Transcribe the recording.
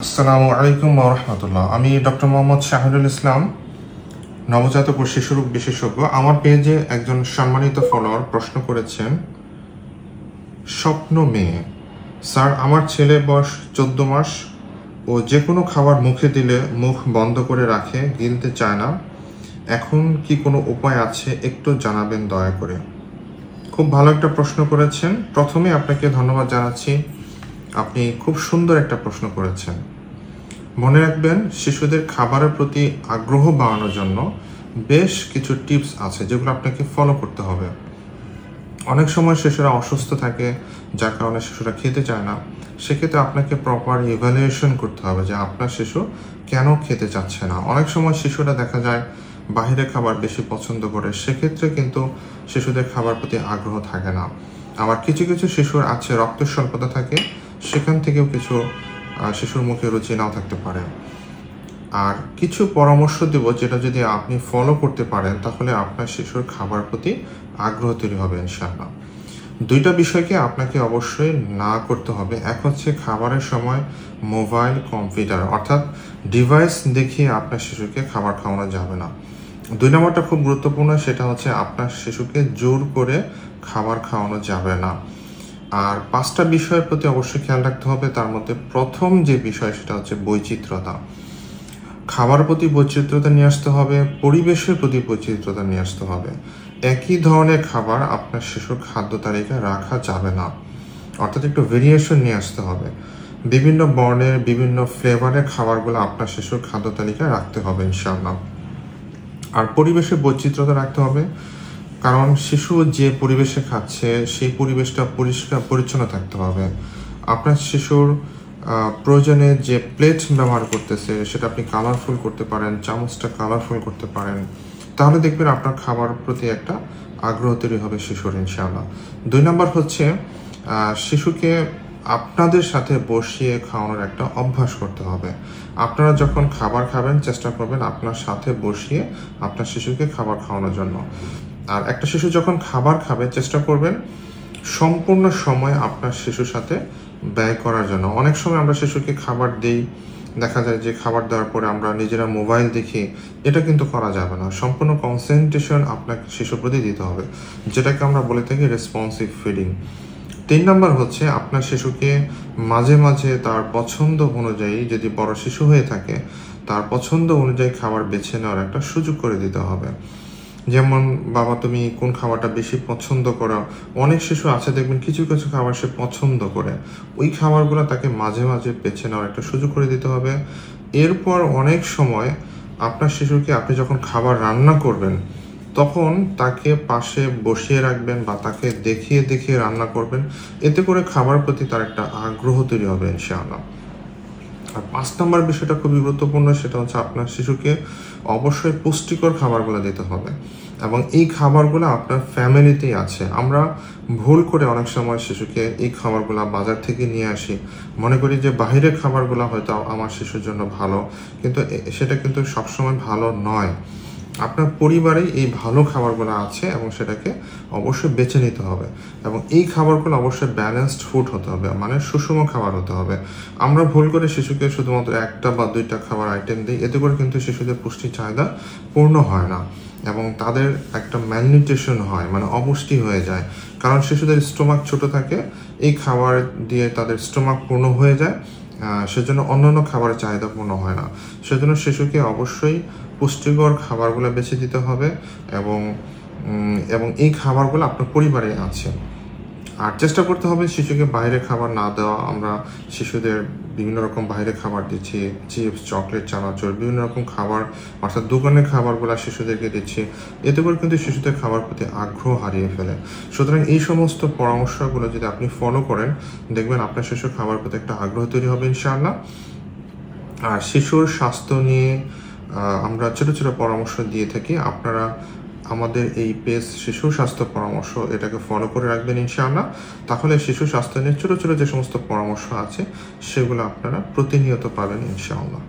আসসালামু আলাইকুম ওয়া রাহমাতুল্লাহ। আমি ডক্টর মোহাম্মদ শাহিদুল ইসলাম, নবজাতক ও শিশুরোগ বিশেষজ্ঞ। আমার পেজে একজন সম্মানিত ফলোয়ার প্রশ্ন করেছেন, স্বপ্ন মেয়ে স্যার, আমার ছেলে বয়স 14 মাস, ও যে কোনো খাবার মুখে দিলে মুখ বন্ধ করে রাখে, গিলতে চায় না। এখন কি কোনো উপায় আছে? একটু জানাবেন দয়া করে। খুব ভালো একটা প্রশ্ন করেছেন। প্রথমে আপনাকে ধন্যবাদ জানাচ্ছি, আপনি খুব সুন্দর একটা প্রশ্ন করেছেন। মনে রাখবেন, শিশুদের খাবারের প্রতি আগ্রহ বাড়ানোর জন্য বেশ কিছু টিপস আছে যেগুলো আপনাকে ফলো করতে হবে। অনেক সময় শিশুরা অসুস্থ থাকে, যার কারণে শিশুরা খেতে চায় না। সেক্ষেত্রে আপনাকে প্রপার ইভ্যালুয়েশন করতে হবে যে আপনার শিশু কেন খেতে চাচ্ছে না। অনেক সময় শিশুরা দেখা যায় বাইরের খাবার বেশি পছন্দ করে, সেক্ষেত্রে কিন্তু শিশুদের খাবার প্রতি আগ্রহ থাকে না। আবার কিছু কিছু শিশুর আছে রক্তের স্বল্পতা থাকে, সেখান থেকেও কিছু শিশুর মুখে রুচি নাও থাকতে পারে। আর কিছু পরামর্শ দেব, যেটা যদি আপনি ফলো করতে পারেন তাহলে আপনার শিশুর খাবার প্রতি আগ্রহ তৈরি হবে ইনশাআল্লাহ। দুইটা বিষয়কে আপনাকে অবশ্যই না করতে হবে। এক হচ্ছে খাবারের সময় মোবাইল, কম্পিউটার অর্থাৎ ডিভাইস দেখিয়ে আপনার শিশুকে খাবার খাওয়ানো যাবে না। দুই নম্বরটা খুব গুরুত্বপূর্ণ, সেটা হচ্ছে আপনার শিশুকে জোর করে খাবার খাওয়ানো যাবে না। আর 5টা বিষয়ের প্রতি অবশ্যই খেয়াল রাখতে হবে। তার মধ্যে প্রথম যে বিষয় সেটা হচ্ছে বৈচিত্র্যতা। খাবারের প্রতি বৈচিত্র্যতা নিয়ে আসতে হবে, পরিবেশের প্রতি বৈচিত্র্যতা নিয়ে আসতে হবে। একই ধরনের খাবার আপনার শিশুর খাদ্য তালিকায় রাখা যাবে না, অর্থাৎ একটু ভেরিয়েশন নিয়ে আসতে হবে। বিভিন্ন বর্ণের, বিভিন্ন ফ্লেভারের খাবারগুলো আপনার শিশুর খাদ্য তালিকায় রাখতে হবে ইনশাআল্লাহ। আর পরিবেশের বৈচিত্র্যতা রাখতে হবে, কারণ শিশু যে পরিবেশে খাচ্ছে সেই পরিবেশটা পরিষ্কার পরিচ্ছন্ন থাকতে হবে। আপনার শিশুর প্রয়োজনে যে প্লেট ব্যবহার করতেছে সেটা আপনি কালারফুল করতে পারেন, চামচটা কালারফুল করতে পারেন, তাহলে দেখবেন আপনার খাবার প্রতি একটা আগ্রহ তৈরি হবে শিশুর ইনশাআল্লাহ। 2 নম্বর হচ্ছে শিশুকে আপনাদের সাথে বসিয়ে খাওয়ানোর একটা অভ্যাস করতে হবে। আপনারা যখন খাবার খাবেন চেষ্টা করবেন আপনার সাথে বসিয়ে আপনার শিশুকে খাবার খাওয়ানোর জন্য। আর একটা শিশু যখন খাবার খাবে চেষ্টা করবেন সম্পূর্ণ সময় আপনার শিশুর সাথে ব্যয় করার জন্য। অনেক সময় আমরা শিশুকে খাবার দিই, দেখা যায় যে খাবার দেওয়ার পরে আমরা নিজেরা মোবাইল দেখি, এটা কিন্তু করা যাবে না। সম্পূর্ণ কনসেন্ট্রেশন আপনার শিশুর প্রতি দিতে হবে, যেটাকে আমরা বলে থাকি রেসপন্সিভ ফিডিং। 3 নম্বর হচ্ছে আপনার শিশুকে মাঝে মাঝে তার পছন্দ অনুযায়ী, যদি বড় শিশু হয়ে থাকে তার পছন্দ অনুযায়ী খাবার বেছে নেওয়ার একটা সুযোগ করে দিতে হবে। যেমন, বাবা তুমি কোন খাবারটা বেশি পছন্দ করো। অনেক শিশু আছে দেখবেন কিছু কিছু খাবার সে পছন্দ করে, ওই খাবারগুলো তাকে মাঝে মাঝে বেছে নেওয়ার একটা সুযোগ করে দিতে হবে। এরপর অনেক সময় আপনার শিশুকে আপনি যখন খাবার রান্না করবেন তখন তাকে পাশে বসিয়ে রাখবেন বা তাকে দেখিয়ে দেখিয়ে রান্না করবেন, এতে করে খাবার প্রতি তার একটা আগ্রহ তৈরি হবে ইনশাআল্লাহ। আর 5 নম্বর বিষয়টা খুবই গুরুত্বপূর্ণ, সেটা হচ্ছে আপনার শিশুকে অবশ্যই পুষ্টিকর খাবারগুলো দিতে হবে, এবং এই খাবারগুলো আপনার ফ্যামিলিতেই আছে। আমরা ভুল করে অনেক সময় শিশুকে এই খাবারগুলো বাজার থেকে নিয়ে আসি, মনে করি যে বাইরের খাবারগুলো হয়তো আমার শিশুর জন্য ভালো, কিন্তু সেটা কিন্তু সবসময় ভালো নয়। আপনার পরিবারেই এই ভালো খাবারগুলো আছে এবং সেটাকে অবশ্যই বেছে নিতে হবে, এবং এই খাবারগুলো অবশ্যই ব্যালেন্সড ফুড হতে হবে, মানে সুষম খাবার হতে হবে। আমরা ভুল করে শিশুকে শুধুমাত্র 1টা বা 2টা খাবার আইটেম দিই, এতে করে কিন্তু শিশুদের পুষ্টি চাহিদা পূর্ণ হয় না এবং তাদের একটা ম্যালনিউট্রিশন হয়, মানে অপুষ্টি হয়ে যায়। কারণ শিশুদের স্টোমাক ছোট থাকে, এই খাবার দিয়ে তাদের স্টোমাক পূর্ণ হয়ে যায়, সেজন্য অন্যান্য খাবারের চাহিদা পূর্ণ হয় না। সেজন্য শিশুকে অবশ্যই পুষ্টিকর খাবারগুলো বেছে দিতে হবে, এবং এই খাবারগুলো আপনার পরিবারে আছে। আর চেষ্টা করতে হবে শিশুকে বাইরে খাবার না দেওয়া। আমরা শিশুদের বিভিন্ন রকম বাইরে খাবার দিচ্ছি, চিপস, চকলেট, চানাচুর, বিভিন্ন রকম খাবার, অর্থাৎ দোকানের খাবারগুলো শিশুদেরকে দিচ্ছি, এতে করে কিন্তু শিশুদের খাবার প্রতি আগ্রহ হারিয়ে ফেলে। সুতরাং এই সমস্ত পরামর্শগুলো যদি আপনি ফলো করেন দেখবেন আপনার শিশুর খাবার প্রতি একটা আগ্রহ তৈরি হবে ইনশাআল্লাহ। আর শিশুর স্বাস্থ্য নিয়ে আমরা ছোট ছোট পরামর্শ দিয়ে থাকি। আপনারা আমাদের এই পেজ শিশু স্বাস্থ্য পরামর্শ, এটাকে ফলো করে রাখবেন ইনশাআল্লাহ। তাহলে শিশু স্বাস্থ্য নিয়ে ছোট ছোট যে সমস্ত পরামর্শ আছে সেগুলো আপনারা প্রতিনিয়ত পাবেন ইনশাআল্লাহ।